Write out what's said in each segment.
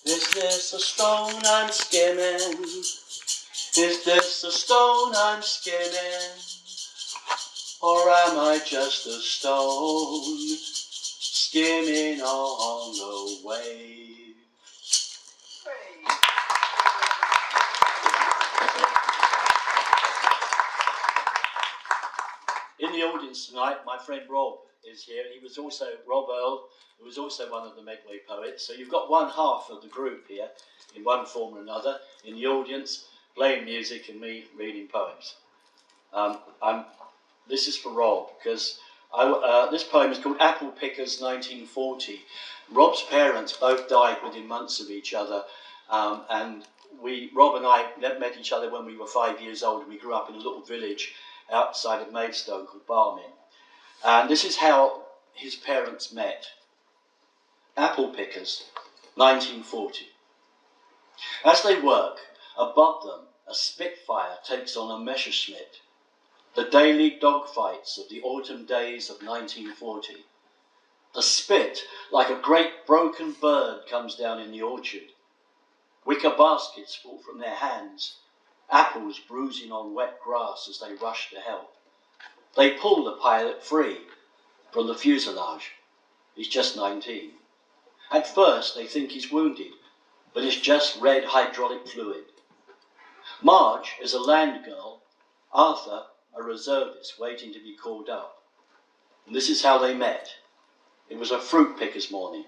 Is this a stone I'm skimming? Is this a stone I'm skimming? Or am I just a stone skimming on the wave? In the audience tonight, my friend Rob is here. He was also Rob Earl, who was also one of the Medway poets. So you've got one half of the group here, in one form or another, in the audience, playing music and me reading poems. This is for Rob, because this poem is called Apple Pickers 1940. Rob's parents both died within months of each other, and Rob and I met each other when we were 5 years old. We grew up in a little village outside of Maidstone called Barmin. And this is how his parents met. Apple Pickers, 1940. As they work, above them, a Spitfire takes on a Messerschmitt. The daily dogfights of the autumn days of 1940. The spit, like a great broken bird, comes down in the orchard. Wicker baskets fall from their hands, apples bruising on wet grass as they rush to help. They pull the pilot free from the fuselage. He's just 19. At first they think he's wounded, but it's just red hydraulic fluid. Marge is a land girl, Arthur a reservist waiting to be called up. And this is how they met. It was a fruit picker's morning.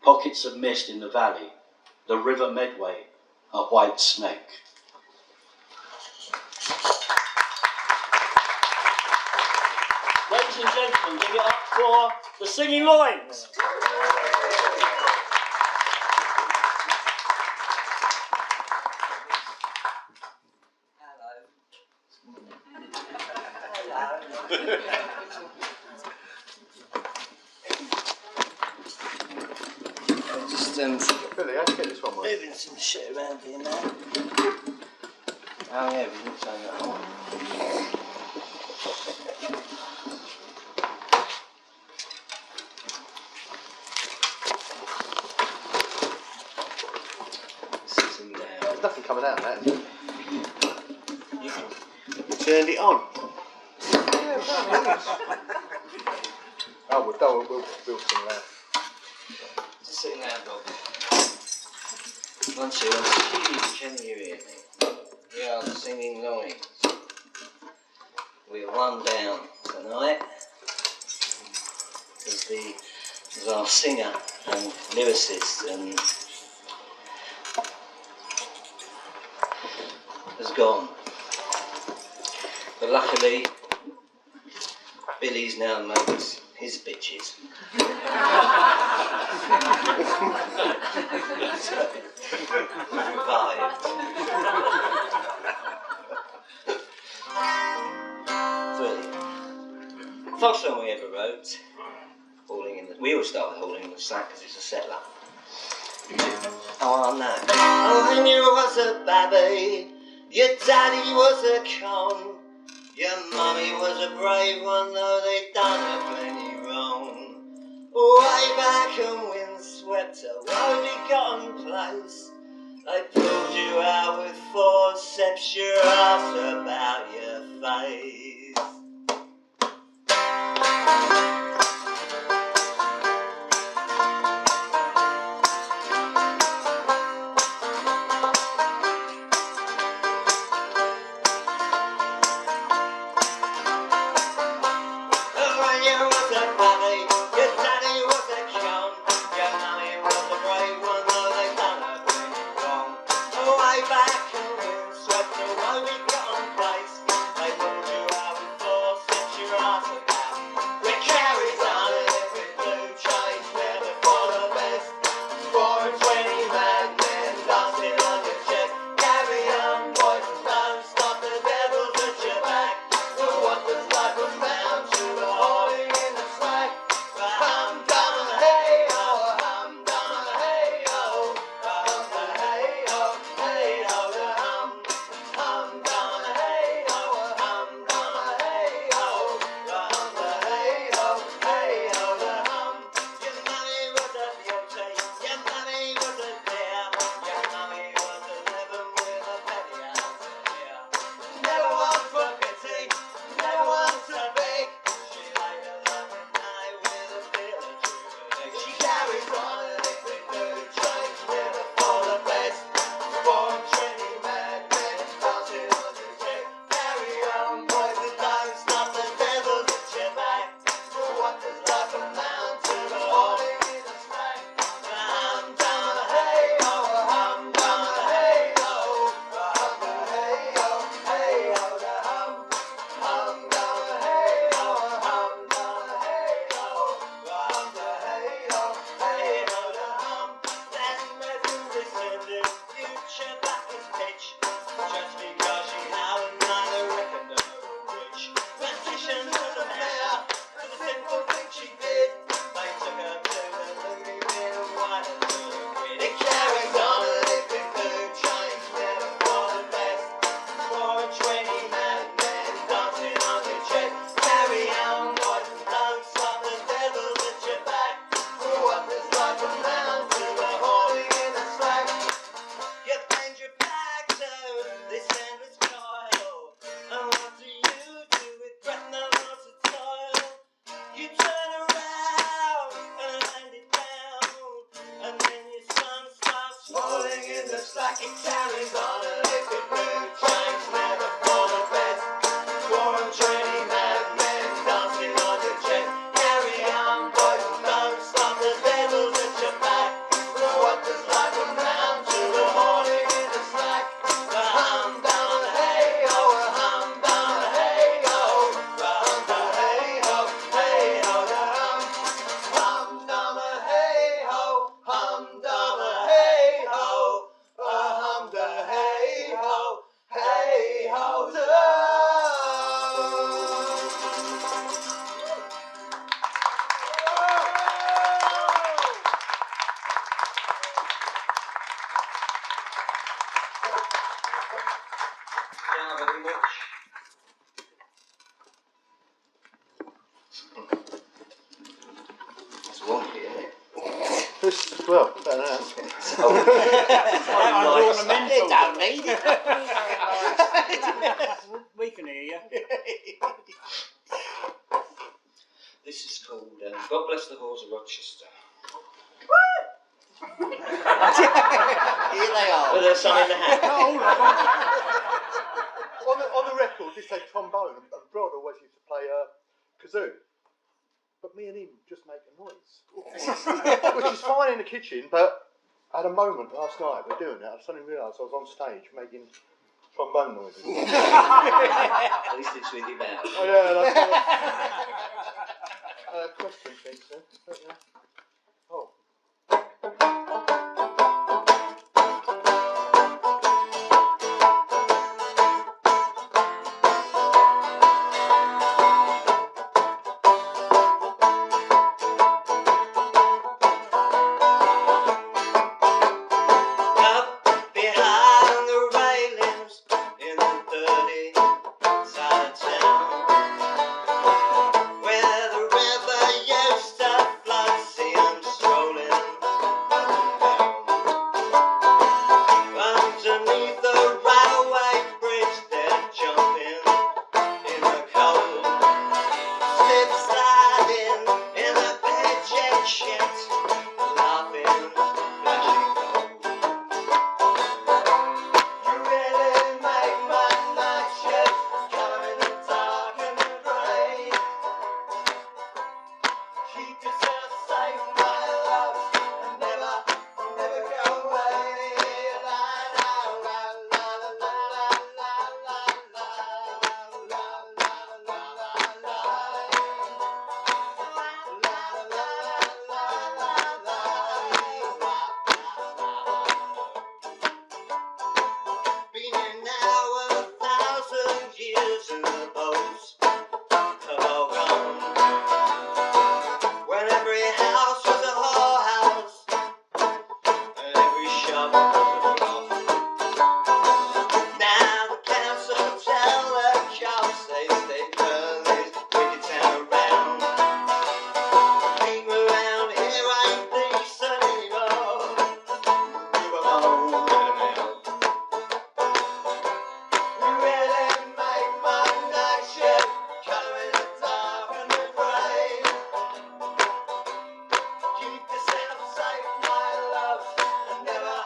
Pockets of mist in the valley. The river Medway, a white snake. Ladies and gentlemen, give it up for the Singing Loins. Billy, how'd you get this one, mate? Moving some shit around here now. Oh yeah, we didn't say that one. Sitting down. There's nothing coming out of that, is there? You turned it on. We'll build some of that. Just sitting there, Bob. 1, 2, 1, 2. Can you hear me? We are the Singing Loins. We're one down tonight. As our singer and lyricist and has gone. But luckily, Billy's now makes his bitches. Revived. Brilliant. First song we ever wrote, we all started hauling in the sack because it's a settler. Oh no. Oh, and you was a babby, your daddy was a con, your mummy was a brave one, though they done her plenty wrong. Way back in windswept, a woe-begotten place, they pulled you out with forceps, your ass about your face. We carry Rolling in the slack, it carries on a liquid mood. Change never for the best. Foreign training madmen dancing on the jet. Carry on, boys, and don't stop. The devil's at your back. What does life amount to? The morning in the slack. The hum down, hey ho, a hum down, hey ho. The hum down, hey ho, the hum. Hum down, hey ho, hum down, hey ho. A hum down, hey ho, the hum. Yeah, very much. It's wonky, isn't it? Well, better now. They don't need it. We can hear you. This is called God Bless the Halls of Rochester. Here they are. With their sign in the hat. On the record, this had trombone, and Rod always used to play kazoo. But me and him just make a noise. Which is fine in the kitchen, but I had a moment last night, we're doing it, I suddenly realised I was on stage making trombone noises. At least it's with you now. Oh yeah, that's question thing, sir. Oh. Up behind the railings in the dirty side of town, where the river used to flood, see 'em strolling up and down. Underneath the railway bridge, they're jumping in the cold, slip sliding in the pigeon shit, laughing, flashing gold. You really make my night shift come in the dark and the grey. Keep yourself safe, my love, and never go away. La la la la la la la la la la la la la. Been here now 1,000 years and the boats have all gone. When every house was a whorehouse and every shop was a broth. Now the council tell the cops they turn this wicked town around. People around here ain't decent anymore. You alone get 'em out. You really make my night shift come in the dark and the grey. Keep yourself safe, my love, and never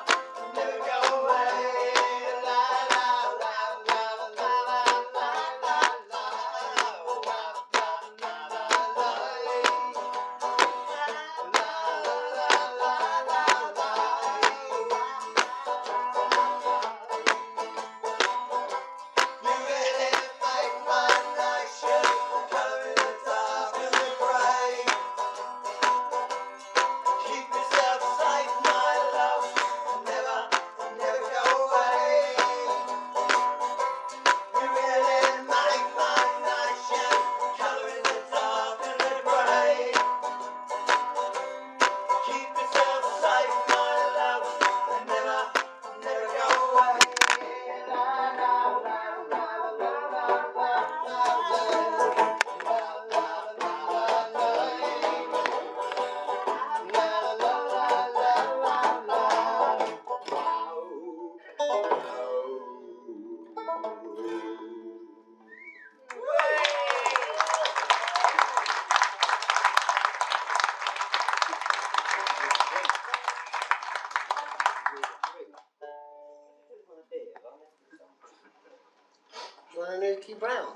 Tanuki Brown.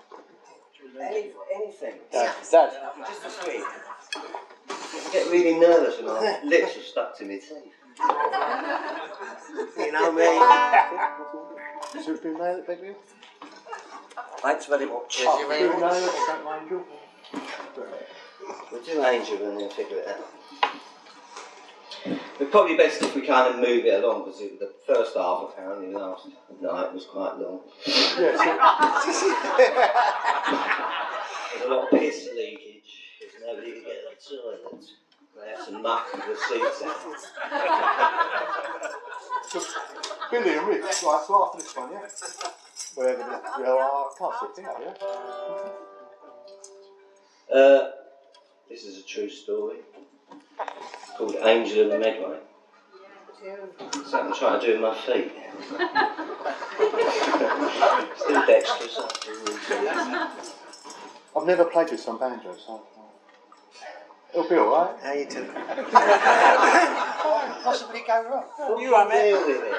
Anything. Dad. Just a sweet. I get really nervous when my lips are stuck to my teeth. You know me. So it's been nailed at Bedview? Thanks very much. Oh, do nail it or don't Angel? We'll do Angel and then figure it out. It's probably best if we kind of move it along because the first half apparently last night was quite long. Yeah, There's a lot of piss leakage because nobody could get to the toilet. They had to muck the seats out. so Billy and Rich, right, so after this one, yeah? Wherever the I can't see a thing up here. This is a true story. It's called Angel and the Medway. So I'm trying to do with my feet. Still dexterous. I've never played with some banjo, so it'll be alright. How you doing? What could possibly go wrong? You are deal with it.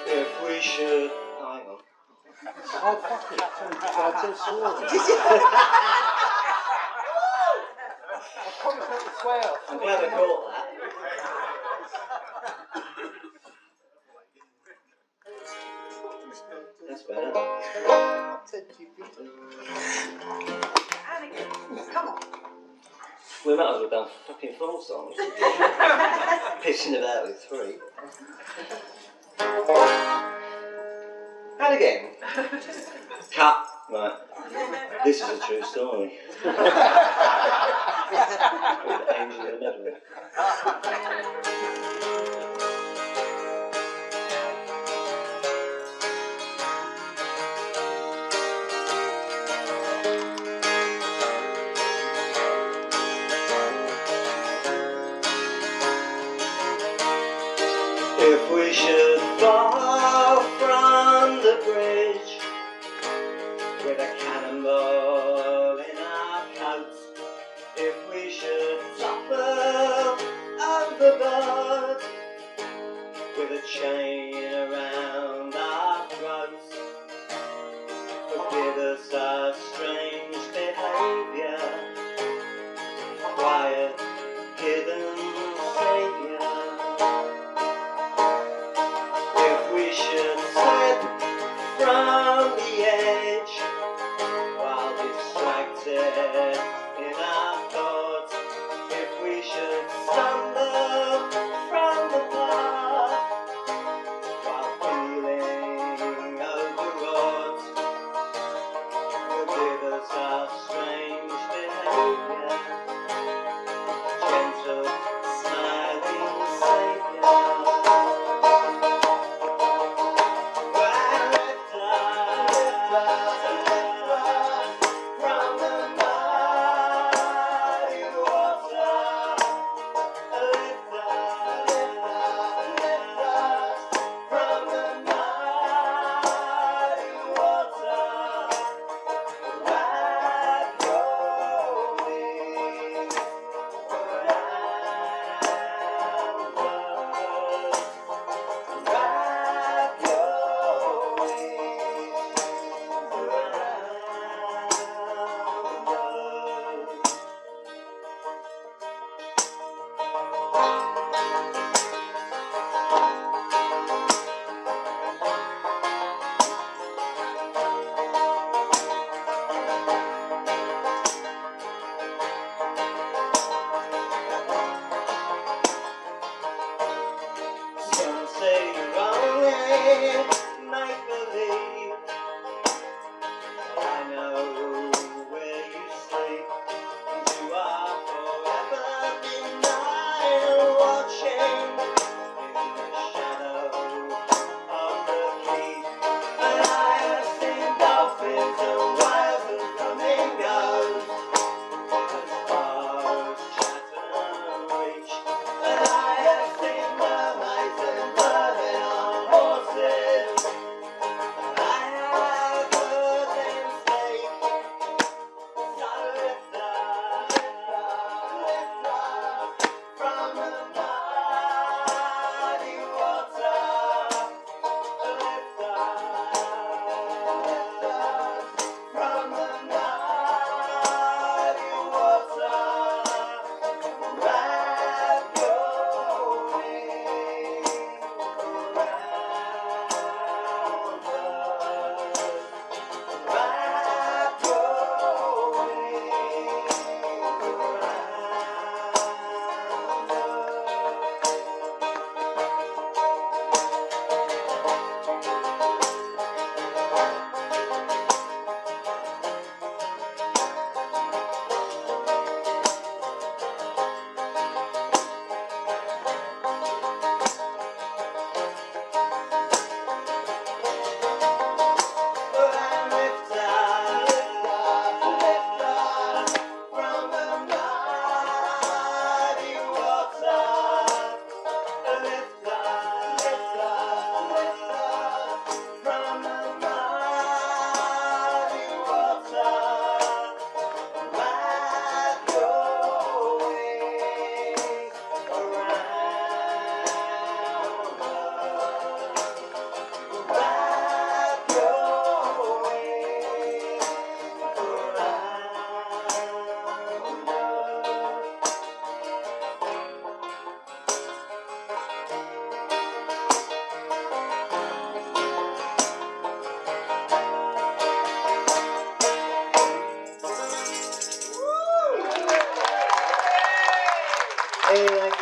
If we should... Oh, hang on. Oh, fuck it. I just swore. I promised not to swear. I'm glad I caught that. That's better. Come on. We might as well done fucking 4 songs. Pissing about with 3. And again. Cut. Right. This is a true story. Angel and the Medway. If we should fall from the bridge with a cannonball in our coats, if we should topple overboard with a chain around our throats, forgive us our strange behaviour, quiet, hidden saviour. If we should slip from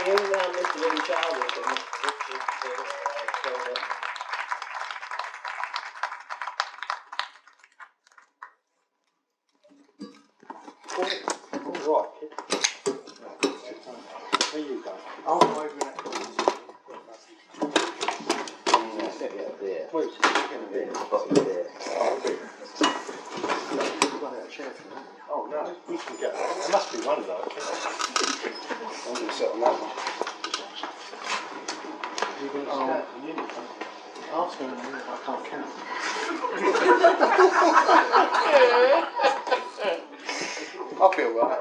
singing Mr. Little Childish and All right, kid. Where you go? Oh, I'm over in that corner. there. Where's it? You're going to be There. Oh, okay. Run out of chair for that. Oh, no. We can get that. There must be one, though. I'm going to sit on that one. You're going to stand for you. I'll stand for you if I can't count. I'll feel right.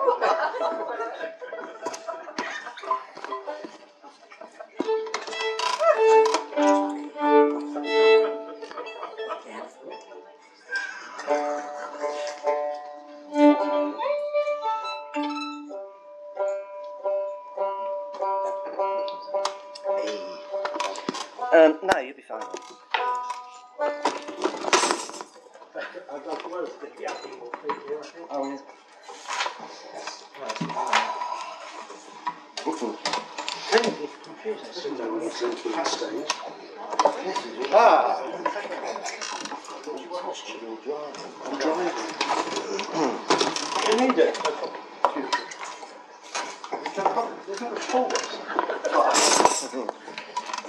No, you'll be fine. Oh, yeah. It's confusing. Ah! I'm driving. You need it. There's not a pause.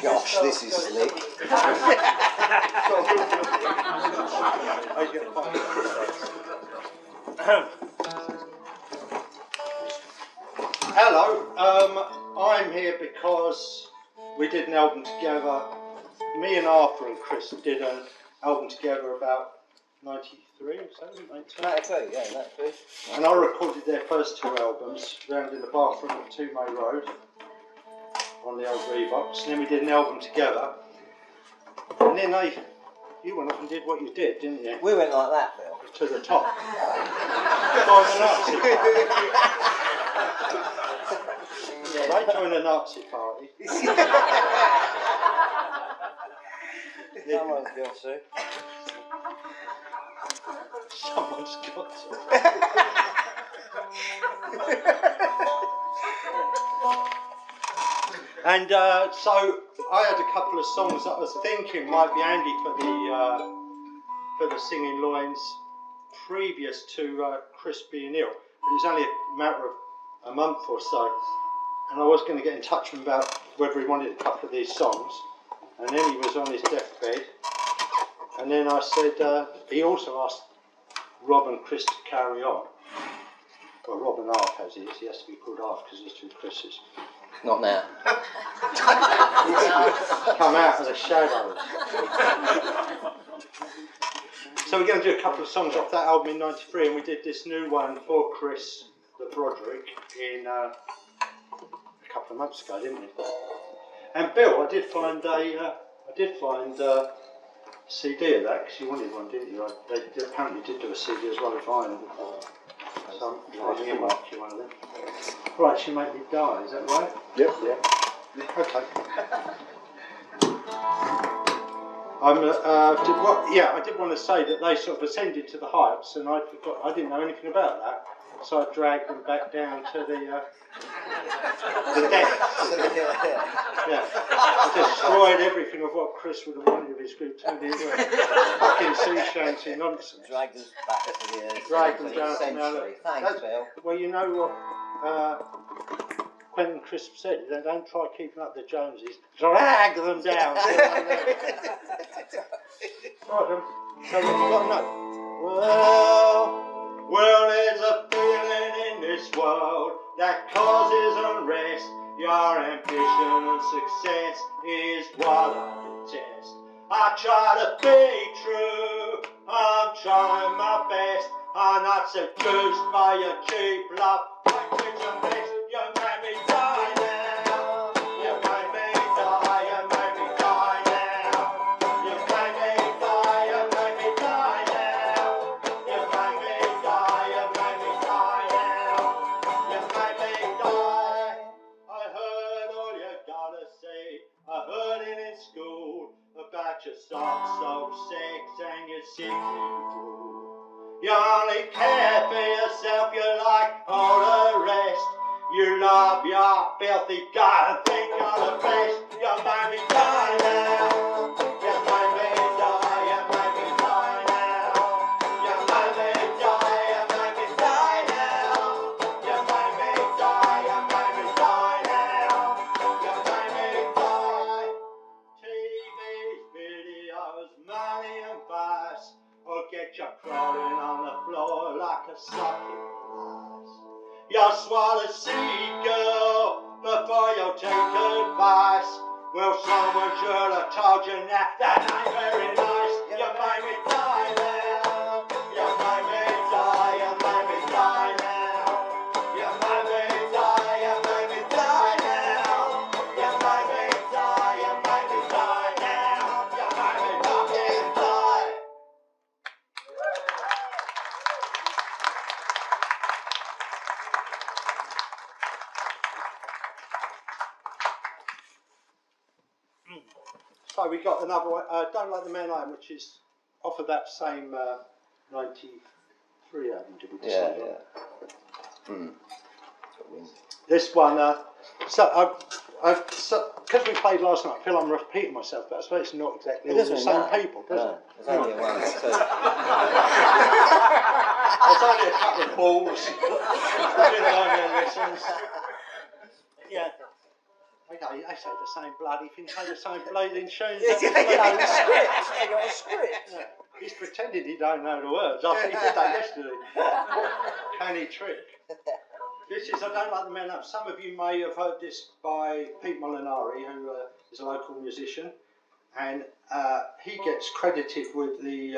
Gosh, this is slick. Hello, I'm here because we did an album together. Me and Arthur and Chris did an album together about 93 or so, 92. 93, yeah, 93. And I recorded their first two albums round in the bathroom at 2 May Road on the old Revox. And then we did an album together. And then you went off and did what you did, didn't you? We went like that, Bill. To the top. They joined a Nazi party. Someone's got to. Someone's got to. And so I had a couple of songs that I was thinking might be handy for the singing lines previous to Chris being ill. But it was only a matter of a month or so, and I was going to get in touch with him about whether he wanted a couple of these songs. And then he was on his deathbed, and then I said he also asked Rob and Chris to carry on. Well, Rob and Arf as he is. He has to be called Arf because there's two Chris's. Not now. Come out of the shadows. So we're going to do a couple of songs off that album in '93, and we did this new one for Chris, the Broderick, in a couple of months ago, didn't we? And Bill, I did find a CD of that because you wanted one, didn't you? They apparently did do a CD as well as vinyl. So I'm trying to mark you one of them. Right, She Make Me Die, is that right? Yep. Okay. I did want to say that they sort of ascended to the heights, and I didn't know anything about that, so I dragged them back down to the depths. Yeah, I destroyed everything of what Chris would have wanted of his group, turned it into a fucking sea shanty nonsense. Dragged us back to the Drag them down to century. Thanks, Bill. Well, you know what Quentin Crisp said, they don't try keeping up the Joneses, drag them down. Right then, so what you got to know? Well, there's a feeling in this world that causes unrest. Your ambition and success is what I detest. I try to be true, I'm trying my best. I'm not seduced by your cheap love. Language and mess, you make me die now. You make me die, you make me die now. You make me die, you make me die now. You make me die, you make me die now. You make me die. I heard all you gotta say. I heard it in school about your soft sex and your sickly rule. You only care for yourself, you like all the rest. You love your filthy guy and think you're the best. You made me die now. You made me die. You made me die now. You made me die. You made me die now. You made me die. You made me die now. You made me die. TV's videos, money and fuss will get you crawling on the floor like a sucking ass. You'll swallow seagull before you take advice. Well, someone should have told you that ain't very nice. You made me die now. You made me die. You made me die now. You made me die. You made me die now. You made me die. You made me die now. You made me fucking die. So we got another one, Don't Like the Man I Am, which is off of that same 93 album, did we decide on? This one, because we played last night, I feel I'm repeating myself, but I suppose it's not exactly all the same people, does it? There's only one. There's only a couple of balls. Didn't learn their lessons. Yeah. Okay, they say the same bloody thing, say the same bleeding tunes. They got a script. Yeah. He's pretending he don't know the words. I think he did that yesterday. Canny trick. This is I Don't Like the Man Up. Some of you may have heard this by Pete Molinari, who is a local musician, and he gets credited with the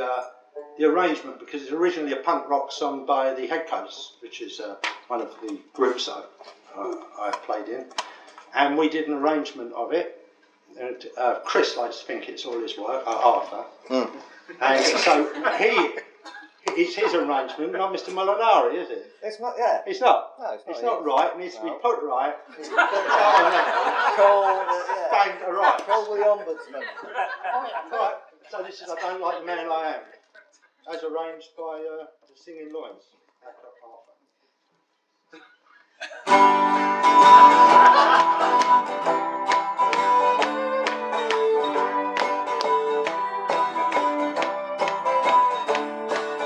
arrangement because it's originally a punk rock song by the Headcoats, which is one of the groups I played in. And we did an arrangement of it. And, Chris likes to think it's all his work, Arthur. And so it's his arrangement, not Mr. Molinari, is it? It's not, yeah. It's not. No, it's not. It's not right. It needs to be put right. Banged right. Call the ombudsman. Right. So this is I Don't Like the Man I Am, as arranged by the Singing Loins.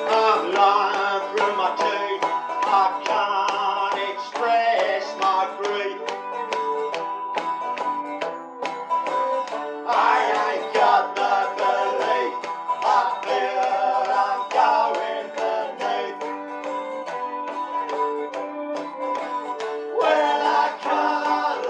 I'm lying through my teeth. I can't express my grief. I ain't got the belief. I feel I'm going beneath. Well, I can't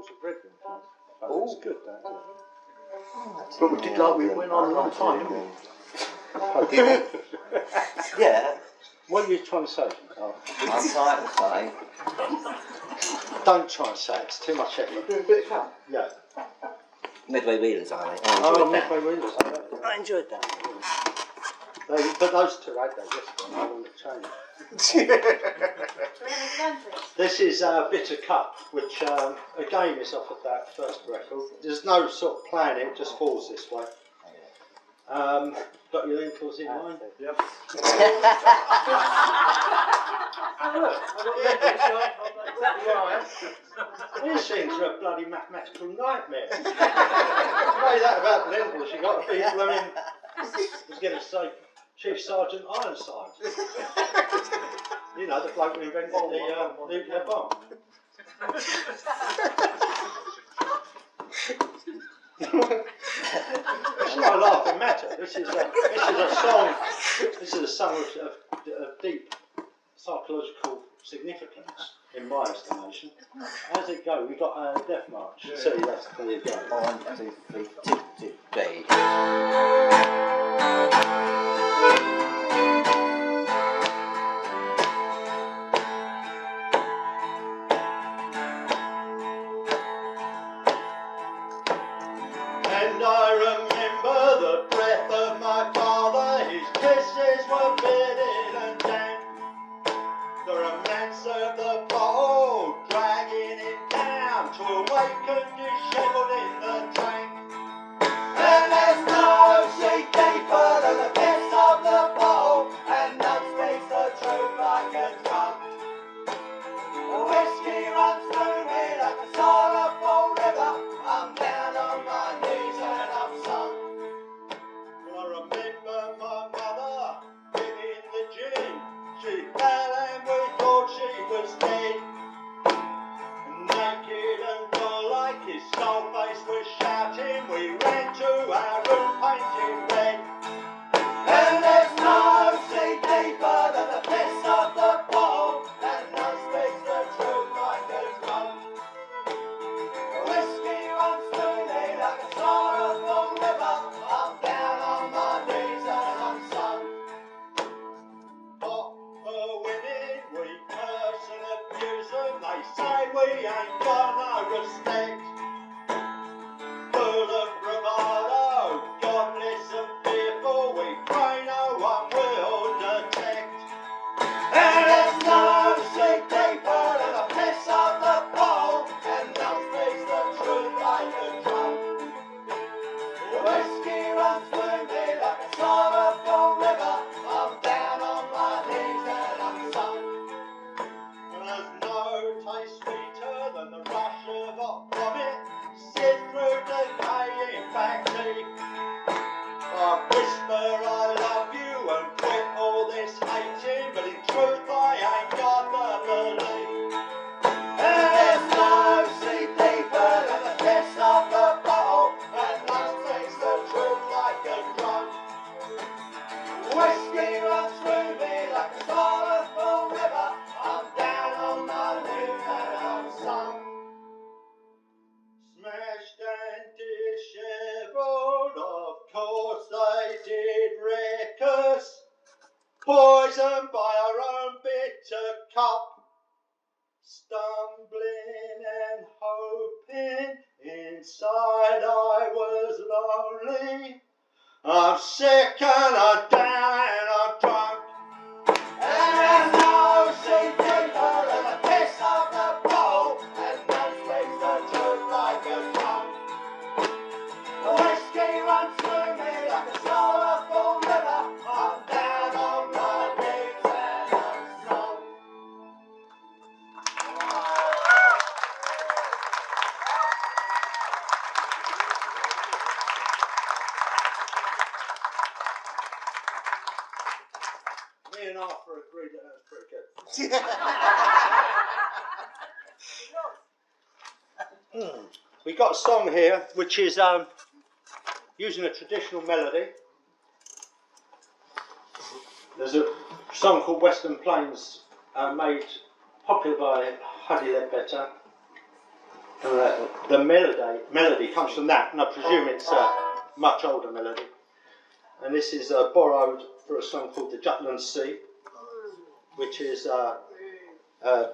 bottles of red wine. Oh, it's good, that, isn't it? But we did like we went on a long time, didn't we? Yeah, What are you trying to say? Oh. I'm trying to say. Don't try and say it, it's too much effort. Doing a bit of fun. Yeah. Medway Wheelers, I think. Oh, Medway Wheelers. I enjoyed that. But those two had that yesterday, I want to change. This is Bitter Cup, which again is off of that first record. There's no sort of plan, it just falls this way. Got your lentils in mind? Yep. These things are a bloody mathematical nightmare. To say that about lentils, you've got to be blooming, I was going to say, Chief Sergeant Ironside. You know, the bloke who invented the nuclear bomb. It's not a laughing matter. This is a song. This is a song of deep psychological significance, in my estimation. How's it go? We've got a death march. So that's there you go. 1, 2, 3, 2, 2, 3. And I remember the breath of my father, his kisses were bitter and damp. The romance of the bottle, dragging him down to awaken dishevelled in the tank. And there's no sea deeper than the piss of the bottle, and none speaks the truth like a drunk. The whiskey runs through me like a sorrowful river. I'm down on my knees and I'm sunk. Well, I remember my mother giving the gin. She fell and we thought she was dead. Naked and doll-like, his skull face was shouting. We ran to our room painted red. And there's no sea deeper than the piss of the bottle, and none speaks the truth like a drunk. Whiskey runs through me like a sorrowful river. I'm down on my knees and I'm sunk. But for women, we curse and abuse them. They say we ain't got no respect. Full of bravado, godless and fearful, we pray no one will detect. And there's no sea deeper than the piss of the bottle, and none speaks the truth like a drunk. The whiskey runs through me like a sorrowful river. I'm down on my knees and I'm sunk. And there's no taste sweeter than the rush of hot vomit, sit through decaying back teeth. I whisper I love you and quit all this hating, but in truth I ain't got the belief. And there's no sea deeper than the piss of the bottle, and none speaks the truth like a drunk. Whiskey runs through me like a sorrowful river. I'm down on my knees and I'm sunk. Smashed and dishevelled, of course they did wreck us. Poisoned by our own bitter cup. Stumbling and hoping, inside I was lonely. I'm sick and I'm down and I'm drunk. And there's no sea deeper than the piss of the bottle, and none speaks the truth like a drunk. The whiskey runs through me like a sorrowful river. I'm down on my knees and I'm sunk. Me and Arthur agreed that was pretty good. We got a song here which is using a traditional melody. There's a song called Western Plains made popular by Huddy Ledbetter. The melody comes from that, and I presume it's a much older melody. And this is borrowed for a song called The Jutland Sea, which is a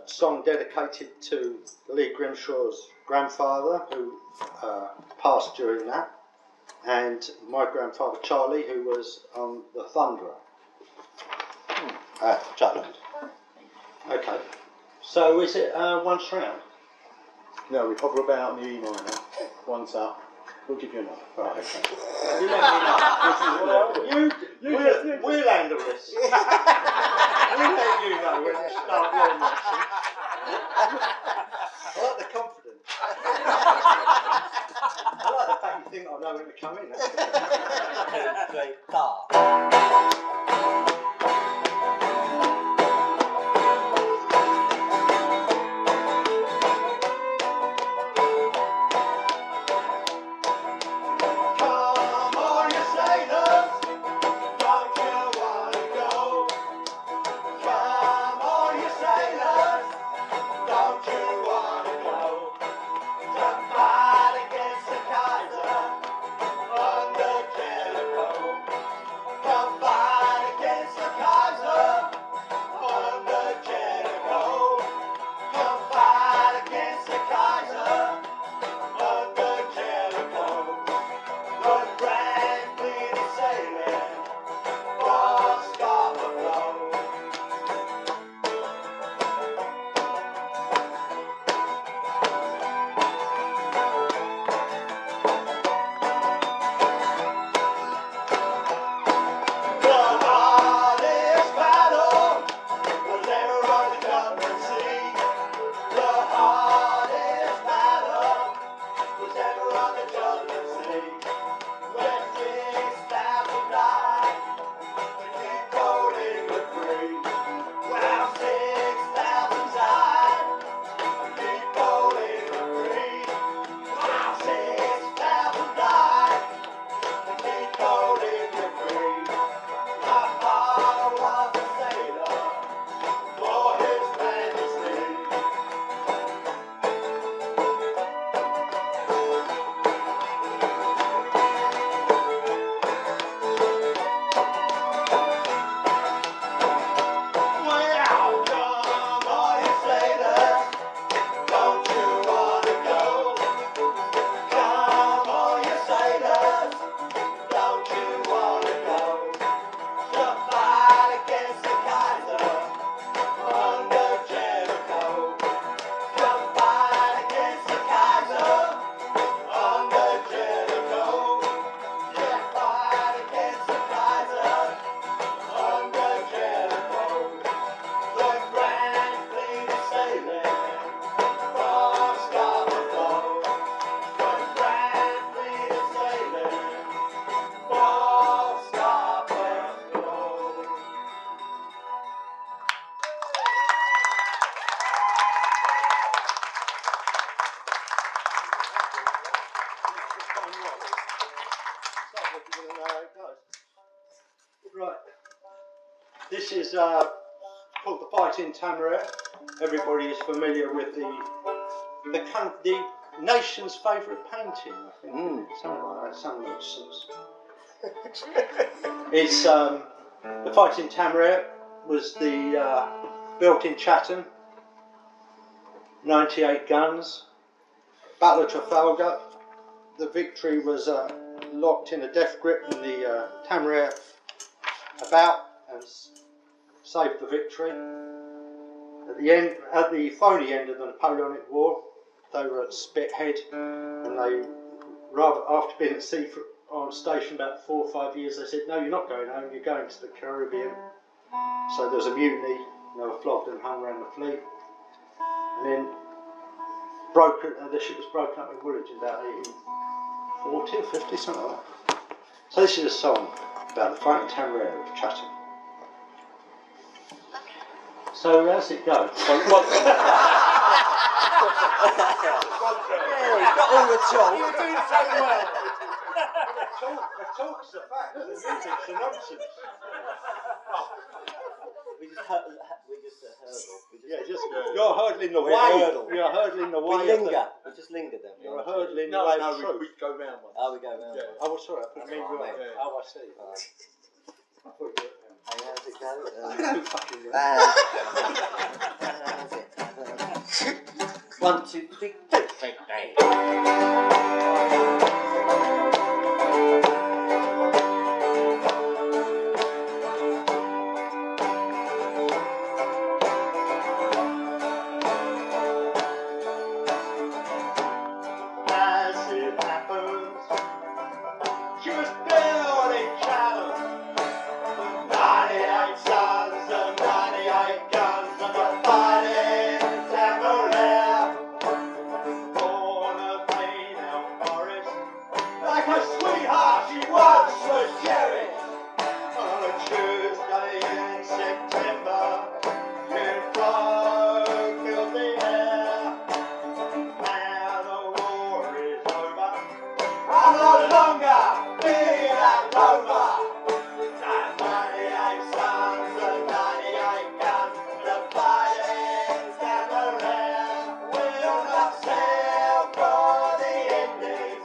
song dedicated to Lee Grimshaw's grandfather, who passed during that, and my grandfather Charlie, who was on the Thunderer at Jutland. Okay, so is it once round? No, we hover about in the E minor. Once up. We'll give you another. Right, okay. You let me know. We'll handle this. We'll let you know when you start your lesson. I like the confidence. I like the fact you think I know when to come in. 最大。Right, this is called The Fighting Tamarind. Everybody is familiar with the nation's favourite painting, I think. Something like that, some nonsense. It's The Fighting Tamarind was built in Chatham, 98 guns. Battle of Trafalgar, the Victory was locked in a death grip, and the Tamarind about and saved the victory. At the phony end of the Napoleonic War, they were at Spithead, and they, after being at sea on station about 4 or 5 years, they said, "No, you're not going home. You're going to the Caribbean." So there was a mutiny. They were flogged and hung around the fleet, and then the ship was broken up in Woolwich in about 1840 or 50, something like that. So this is a song about the Fighting Tamarind of Chatham. So how's it go? Yeah, he's got all the talk. You're doing so well. The talk's the fact, the music's the nonsense. We just hurdle. Yeah, you're hurdling the We way. hurdle. You're hurdling the We way. linger. We just linger them. You're hurdling the way of truth. we go round one. Oh, we go round. Yeah. Oh, sorry. I mean, That's fine, mate. oh, I see. I thought you were. Hey, how's it go? Don't fucking know. How's it? 1, 2, 3, 4. As it happens, she was building shadows. 98 sons and 98 guns and a fighting tambourine. Born a female forest, like her sweetheart she once was cherished. On a Tuesday in September, Jim Crow filled the air. Now the war is over, I'll no longer be that rover. 98 sons and 98 guns, the fighting tambourine will not sail for the Indies,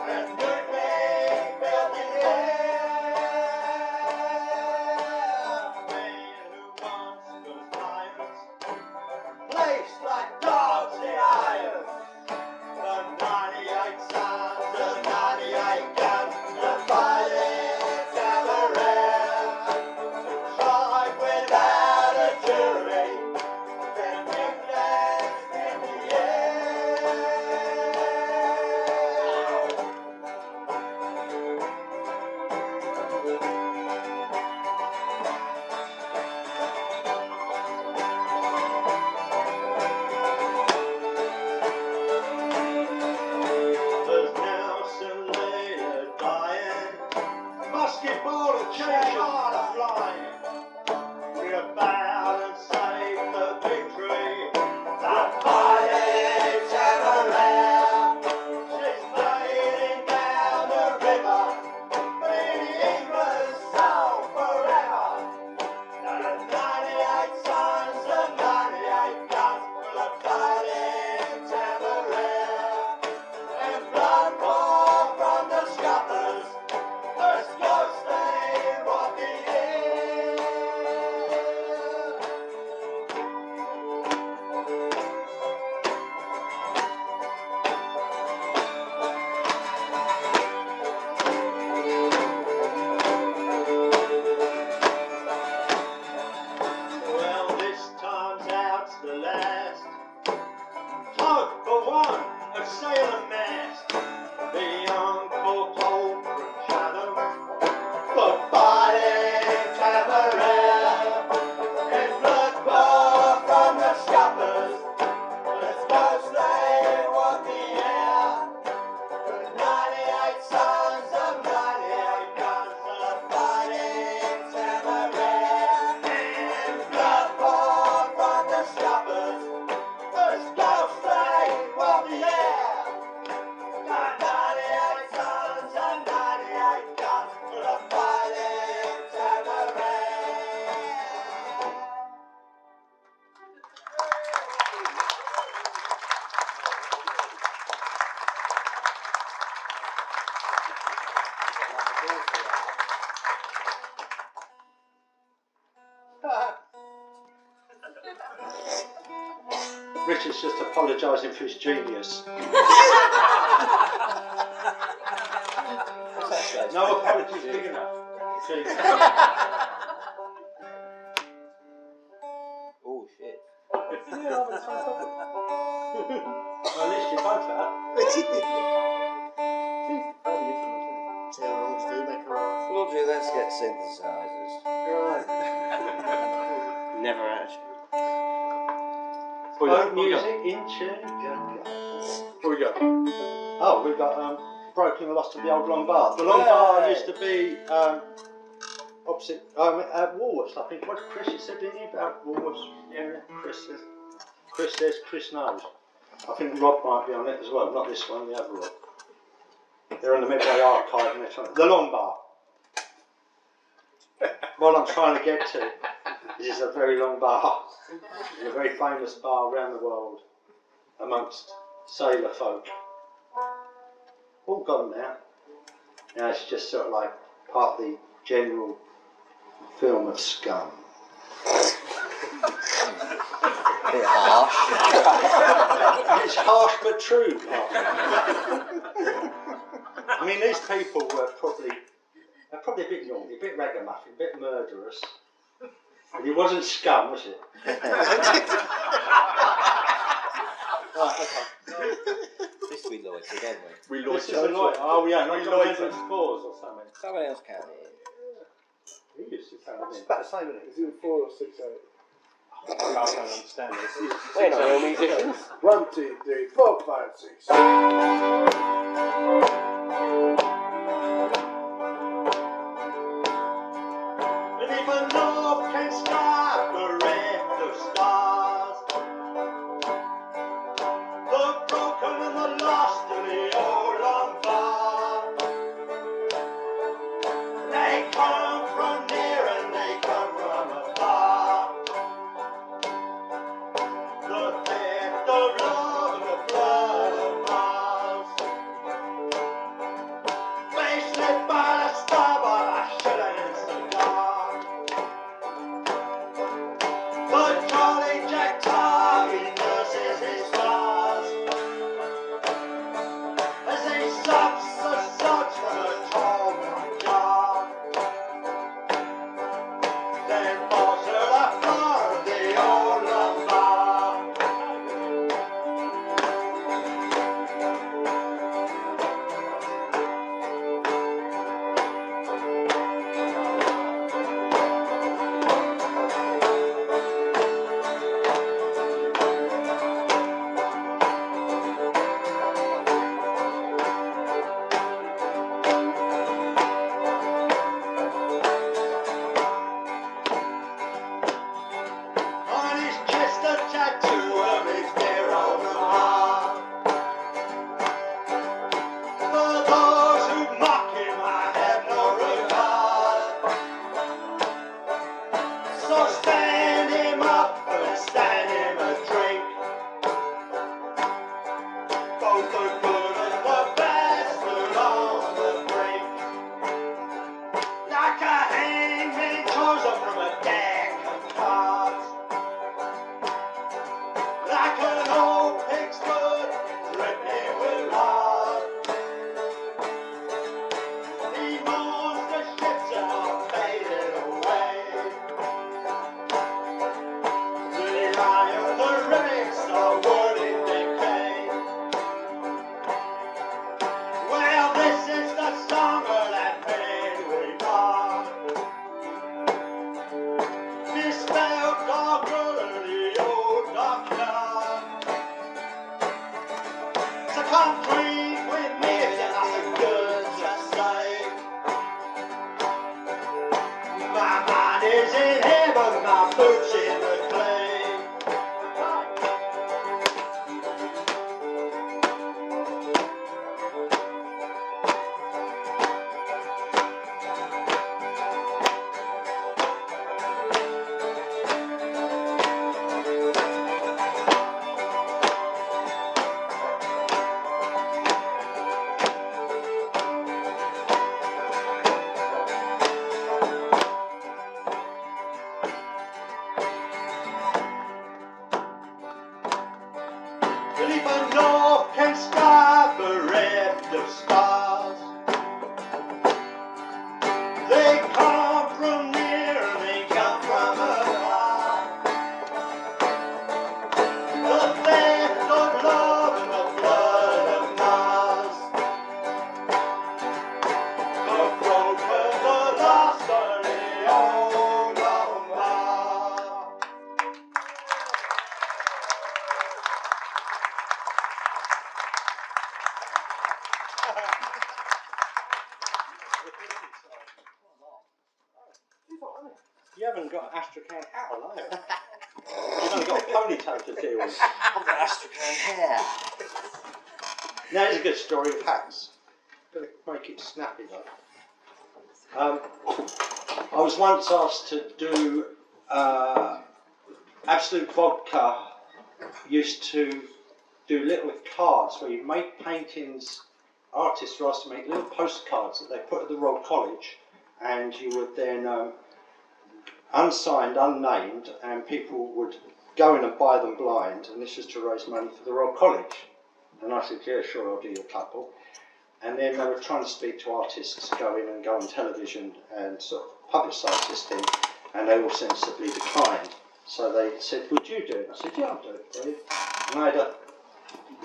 and good men built the air. Men who once was lions, placed like dogs in irons. The 98 sons, the 98 guns, the fighting tambourine. Tried without a jury, then witnessed in the air. There's Nelson Lear dying, musket ball and chain are flying. We about and save the victory, the fighting tambourine. She's fading down the river, bleeding England's soul forever. The 98 sons and 98 guns for the fighting tambourine. And blood poured from the scuppers, first ghost they walk the air. Well, this time's out's the last. Tug for one, a sailor mast. The young foretold from Chatham, the fighting tambourine. And blood poured from the scuppers, as ghosts they walk the air. The 98 sons of 98 guns, the fighting tambourine. And blood poured from the scuppers, as ghosts they walk the air. The 98 sons and 98 guns, the fighting tambourine. Richard's just apologising for his genius. No apologies big enough. Genius. Oh shit. Well, at least you both out. We'll do, let's get synthesizers. Never actually. Folk music in tune. Here we go. Oh, we've got Broken Lost of the Old Lombard. The Lombard used to be opposite at Woolworths, I think. What Chris said, didn't you, about Woolworths area? Chris says, Chris knows. I think Rob might be on it as well, not this one, the other Rob. They're in the Medway archive and they're trying, the Lombard. What I'm trying to get to. This is a very long bar. It's a very famous bar around the world amongst sailor folk. All gone now. Now it's just sort of like part of the general film of scum. Bit harsh. It's harsh but true. I mean, these people were probably a bit naughty, a bit ragamuffin, a bit murderous. And it wasn't scum, was it? Right, okay. This we loiter, don't we? We This is loiter. a loiter. Oh yeah, like We on loiter. Edward's Fours or something. Someone else can it. He used to tell me. It's about the same, isn't it? Is it 4 or 6 8? I don't understand this. We're not real musicians. 1, 2, 3, 4, 5, 6. And even love can stop the rift of stars, the broken and the lost and the old long bar. They come from near and they come from afar. The theft of love and the blood of Mars. Face lit by the starboard, I shouldn't cigar. The Jolly Jack tar, he nurses his scars as he sucks the suds from a tall black jar. Then falls to the floor of the old love bar. On his chest a tattoo of his dear old heart. For those who mock him, I have no regard. So stand him up and stand him a drink. Both the good and the bad stood on the brink. Like a hangman chosen from a deck of cards. Like an old pig's foot, dripping with lard. He mourns the ships that are faded away. To the eye of the rivets are wood in decay. Well, this is the song of that Medway bar. Misspelled doggerel in the old dockyard. So come drink with me if you're nothing good to say. My mind is in heaven, my boots in the clay. And even north can stop the rift of stars. They come from near and they come from afar. The theft of love and the blood of Mars. The broken, the lost and the old long bar. You haven't got an Astrakhan hat on, have you? You've only got a ponytail to deal with. I've got Astrakhan hair. Now here's a good story of hats. Gotta make it snappy though. I was once asked to do Absolute Vodka used to do little cards where you make paintings. Artists were asked to make little postcards that they put at the Royal College, and you would then unsigned, unnamed, and people would go in and buy them blind, and this was to raise money for the Royal College. And I said, yeah, sure, I'll do you a couple. And then they were trying to speak to artists to go in and go on television and sort of publicise this thing, and they all sensibly declined. So they said, would you do it? I said, yeah, I'll do it for you. And I had a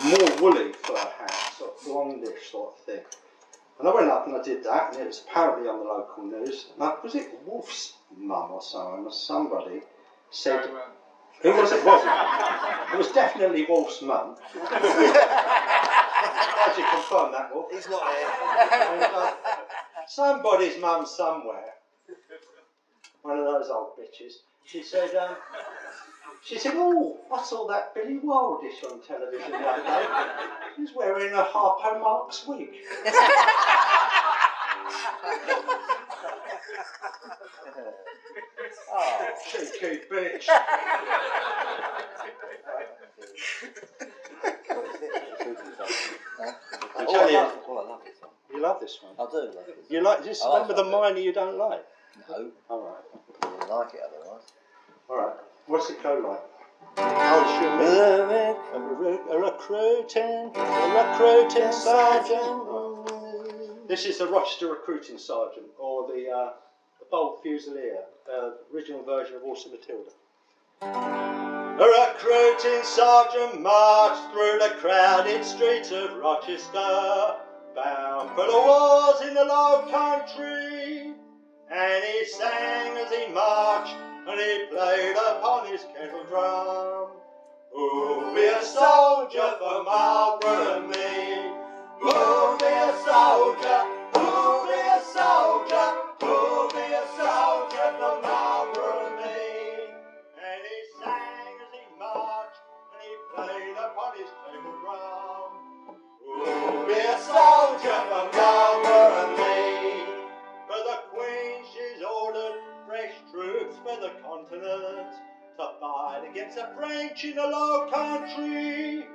more woolly fur hat, sort of blondish sort of thing. And I went up and I did that, and it was apparently on the local news. And was it Wolf's mum or someone, or somebody said, who was it? Well, it was definitely Wolf's mum. How do you confirm that, Wolf? He's not here. And, somebody's mum somewhere, one of those old bitches. She said, oh, I saw that Billy Wildish on television the other day. He was wearing a Harpo Marx wig. Oh, cheeky bitch. I tell you, I love this one. you love this one. I do love this. You like this one with the minor you don't like? No. Alright. I wouldn't like it otherwise. Alright. What's it go like? Oh, a recruiting sergeant. This is the Rochester recruiting sergeant, or the Bold Fusilier, original version of Also Matilda. A recruiting sergeant marched through the crowded streets of Rochester, bound for the wars in the Low Country, and he sang as he marched, and he played upon his kettle drum. Who'll be a soldier for Marlborough and me? Who'll be a soldier? Who'll be a soldier? Who'll be a soldier for Marlborough and me? And he sang as he marched, and he played upon his kettle drum. Who'll be a soldier for Marlborough and me? For the Queen, she's ordered fresh troops for the continent to fight against the French in the Low Country.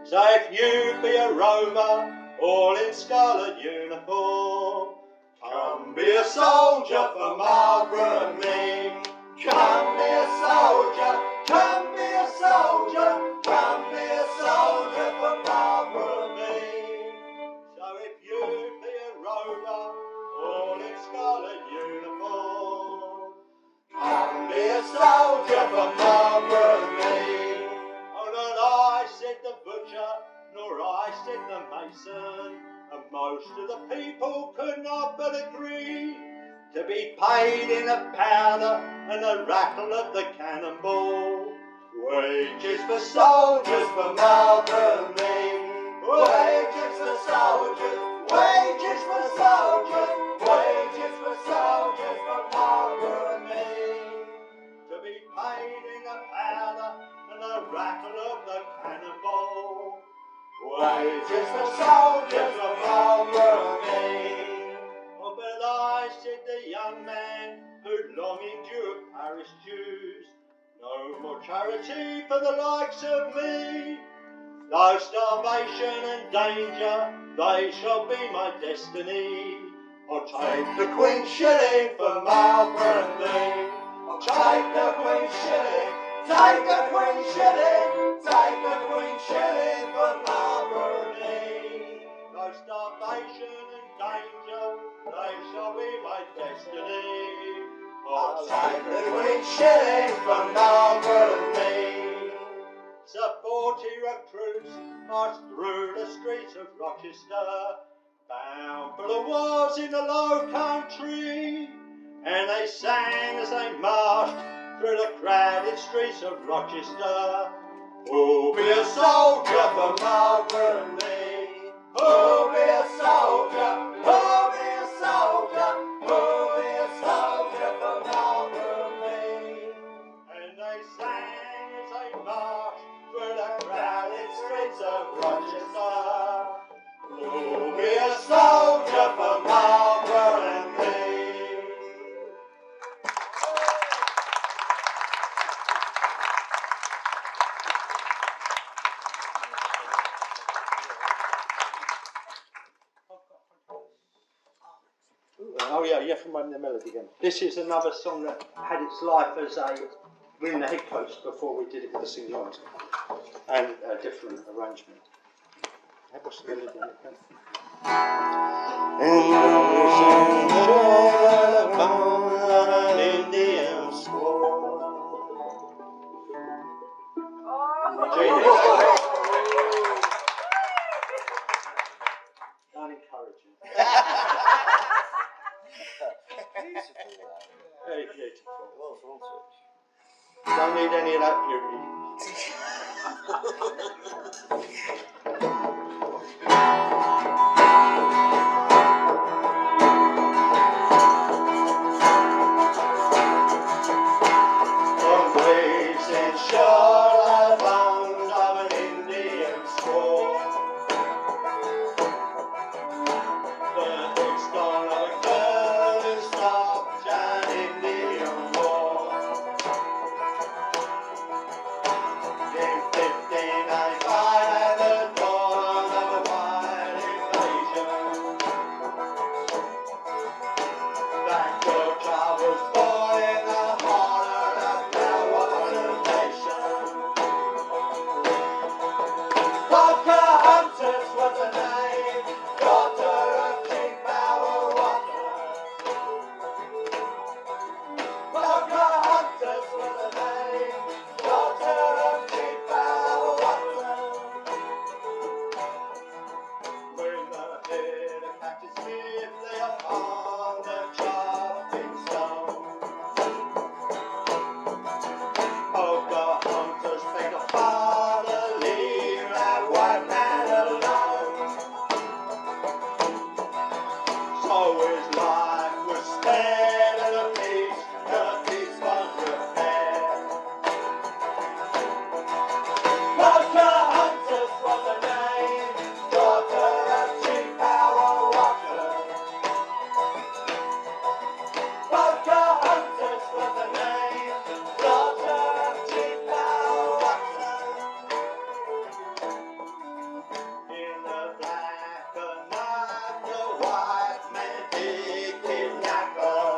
So if you be a rover, all in scarlet uniform, come be a soldier for Marlborough and me. Come be a soldier, come be a soldier, come be a soldier for Marlborough and me. So if you be a rover, all in scarlet uniform, come be a soldier for Marlborough and me. Oh, not I, said the butcher, nor I, said the mason, and most of the people could not but agree to be paid in a powder and the rattle of the cannonball. Wages for soldiers for Marlborough and me. Wages for soldiers, wages for soldiers, wages for soldiers for Marlborough and me. To be paid in a powder and the rattle of the cannonball. Wages for soldiers for Marlborough and me. Oh, but I, said the young man who'd long endured Paris Jews, no more charity for the likes of me. Though starvation and danger, they shall be my destiny. I'll take the Queen's shilling for Marlborough and me. I'll take the Queen's shilling, take the Queen's shilling, take the Queen's shilling for Marlborough and me. Though starvation and danger, they shall be my destiny. I'll take the Queen's shilling for Marlborough and me. So 40 recruits marched through the streets of Rochester, bound for the wars in the Low Country, and they sang as they marched through the crowded streets of Rochester. Who'll be a soldier for Marlborough and me? Who'll be a soldier? Who'll be a soldier? Who'll be a soldier for Marlborough and me? And they sang as they marched through the crowded streets of Rochester. Who'll be a soldier for Marlborough and me? you have to run the melody again. This is another song that had its life as a Win the Head Coast before we did it with the sing lines and a different arrangement. What's the melody again? Indian squaw. Don't encourage him. Beautiful. Very beautiful. Well, sorted. Don't need any of that beauty. On waves and shore, I found of an Indian squaw. The headstone of a girl who stopped an Indian war. In 1595, at the dawn of a wild invasion, that girl child was born in the heart of our nation. Pocahontas was her name, daughter of King Bower-Water. Pocahontas was her name, daughter of King Bower-Water. When the head of Captain Smith lay upon the chopping stone, Pocahontas begged her father, leave that white man alone. So his life was spared and the peace was repaired. Pocahontas was her name, daughter of Chief Bower-Water. Pocahontas was her name, daughter of Chief Bower-Water. In the black of night, the white man did kidnap her.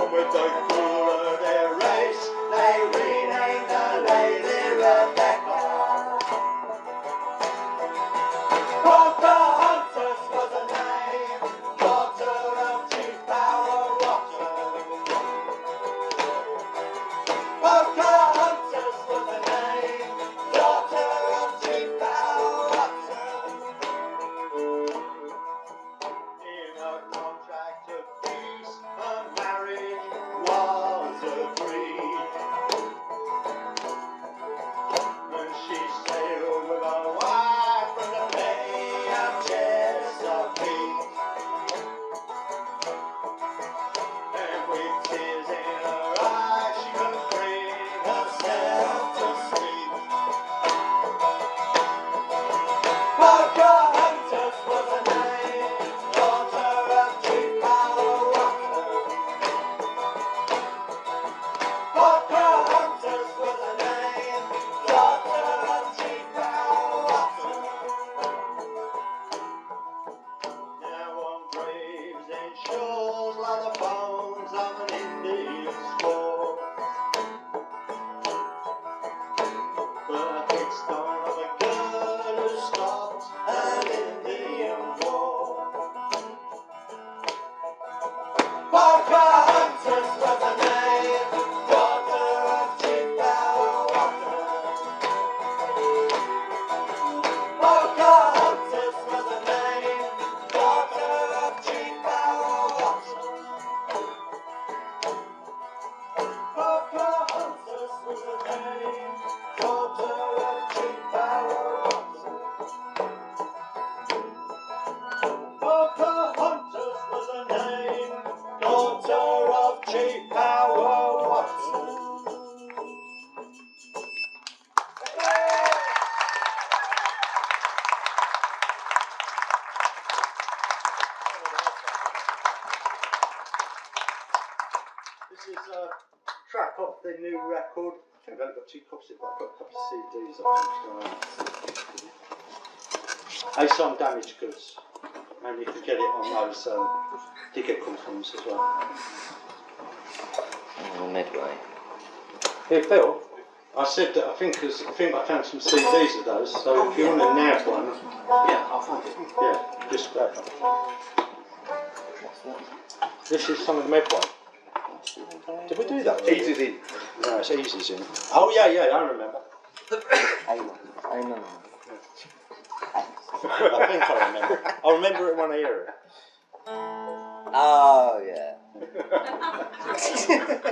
And with the cool of their race, they renamed the lady Rebecca. Pocahontas was her name, daughter of Chief Bower-Water. Pocahontas was her name, daughter of Chief Bower-Water. In a contract of peace, her marriage was agreed. And she sailed with her wife from the Bay of Chesapeake. And with tears in her eyes, she couldn't bring herself to speak. Pocahontas was her name, daughter of Chief Bower-Water. Pocahontas was her name, daughter of Chief Bower-Water. Now on graves and shores lie the bones of an Indian squaw. The headstone of a girl who stopped an Indian war. Pocahontas was her name, daughter of Chief Bower-Water. Pocahontas was her name, daughter of Chief Bower-Water. Pocahontas was her name, daughter of Chief Bower-Water. Pocahontas was her name, daughter of Chief Bower-Water. This is a track off the new record. I think I've only got 2 copies of it, but I've got a couple of CDs. I think. They song Damaged Goods. and you could get it on those digital things as well. Oh, Medway. Here, Phil. I said that I think I found some CDs of those. So if you want to nab one, Yeah, I'll find it. yeah, just grab one. This is some of the Medway. Did we do that? Easy's in. No, it's Easy's in. Oh yeah, I remember. Amen. I think I remember. I remember it when I hear it. Oh, yeah. I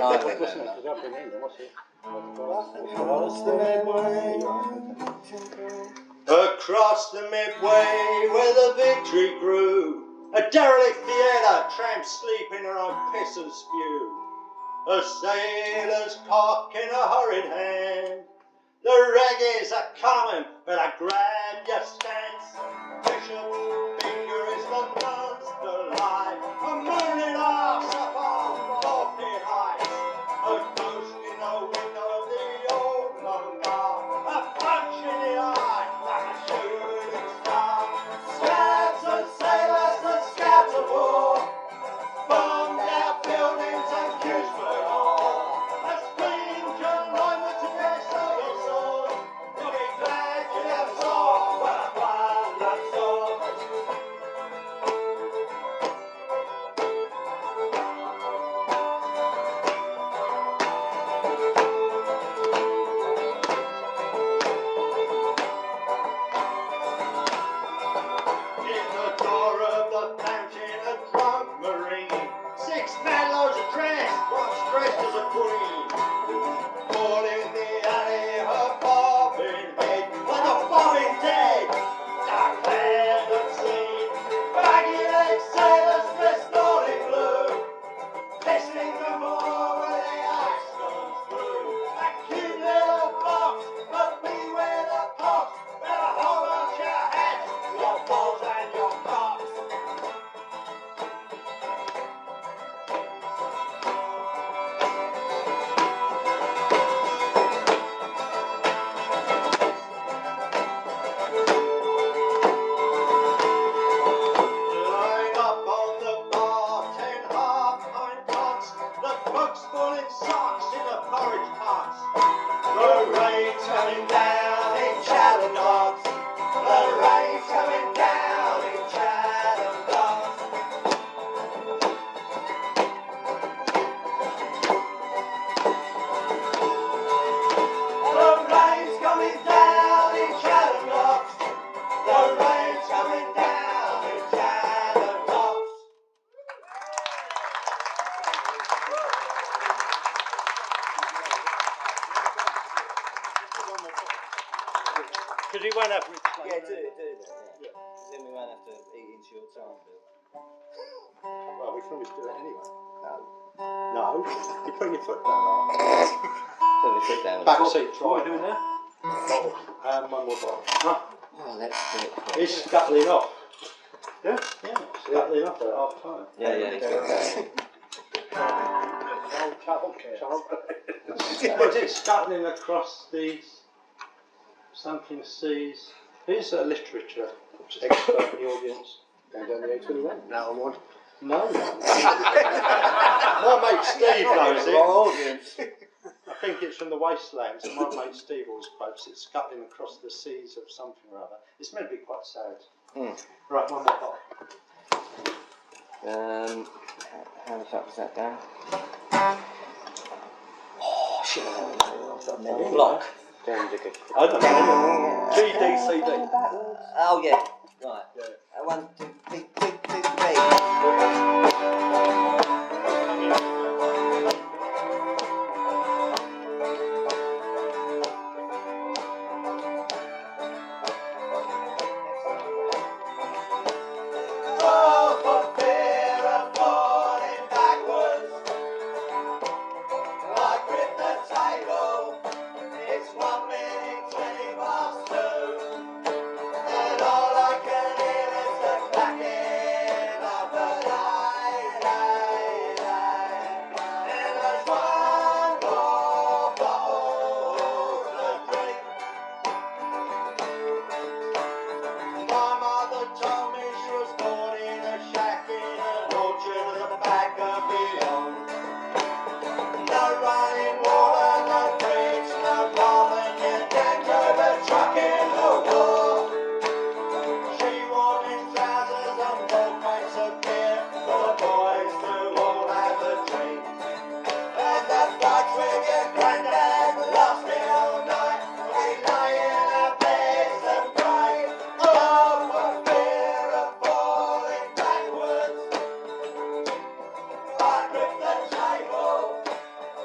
Across the Medway where the victory grew, a derelict theatre, tramps sleep in her own piss and spew. A sailor's cock in a hurried hand. The reggae's a coming, better grab your stance. Bishop's finger is the nun's delight. A moonlit arse upon lofty heights. A ghost in the window of the old Mongol. A punch in the eye like a shooting star. Scouts and sailors and scouts of war. Bombed out buildings and accused for all. A scream John Lyman to their soul sword. You'll be glad you never saw what a blood saw. In the door of the fountain, a drunk marine. 6 fellows dressed, one's dressed as a queen. All in the alley, her bobbing head, like a bobbing dead. Dark haired and seen, baggy legged sailors dressed all in blue. Listening for more where the ice goes through. A cute little box, but beware the pox. Better hold on to your hats, your balls and your cocks. Lying up on the bar, 10 half-pint pots, the folks full in socks in the porridge pots. The rain's coming down in Chatham Docks. The rain's coming down in Chatham Docks. The rain's coming down in Chatham Docks. The rain's coming down in Chatham Docks. Because we won't have to explain. Yeah, do it. Yeah. Then we won't have to eat into your time, Bill. Well, we can always do it anyway. No. No, you're putting your foot down. So we sit down. Back seat. What are we doing now? Bottle. And one more bottle. Huh? Oh, let's do it. It's scuttling off. Yeah? Yeah, scuttling off at half time. Yeah, it's good. What's it scuttling across the something seas? Who's a literature expert in the audience? Going down the A21. Now I'm on. No. My mate Steve knows it. Audience. I think it's from the wastelands, and my mate Steve always quotes it, scuttling across the seas of something or other. It's meant to be quite sad. Right, one more bottle. How the fuck was that down? Oh, shit. Block. I don't know. GD, CD. Oh, yeah. Right. Yeah. 1, 2, 3, 2, 2, 3. And all I can hear is the clacking the back of beyond. No running water, no fridge, no carbon, you can't drive a truck in the war. She wore in trousers and 4 pints of beer for the boys to all have a drink. And the fights with your granddad lasted all night. We lay in our beds and cried, oh, for fear of falling backwards. I gripped the table,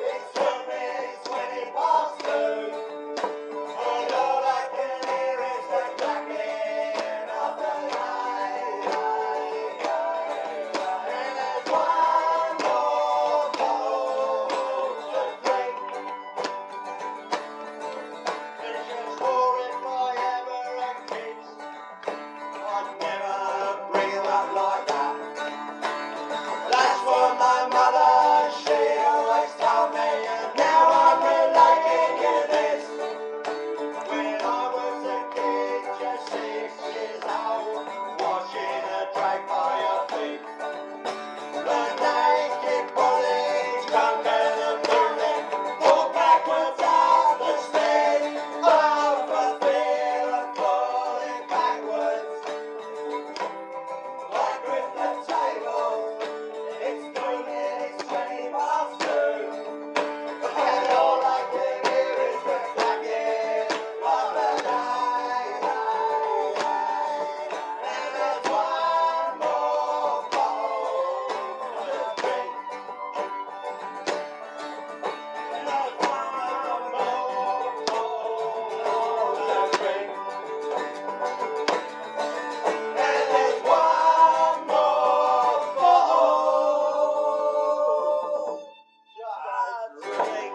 it took me 20 past 2, and all I can hear is the cracking of the light. And there's one more bottle to drink. It's just for if I ever had kids, I'd never bring them up like that. That's what my mother, she always told me, and now I'm relating you this. When I was a kid, just 6 years old, watching her drag by her feet. The naked bodies, drunken and moving, walk backwards up the stairs. Oh, for fear of falling backwards. I grip the table, it's 2 minutes 20 past 2, and all I can hear is the clacking of the light. And there's one more bottle to drink. And there's one more bottle to drink. And there's one more bottle to drink.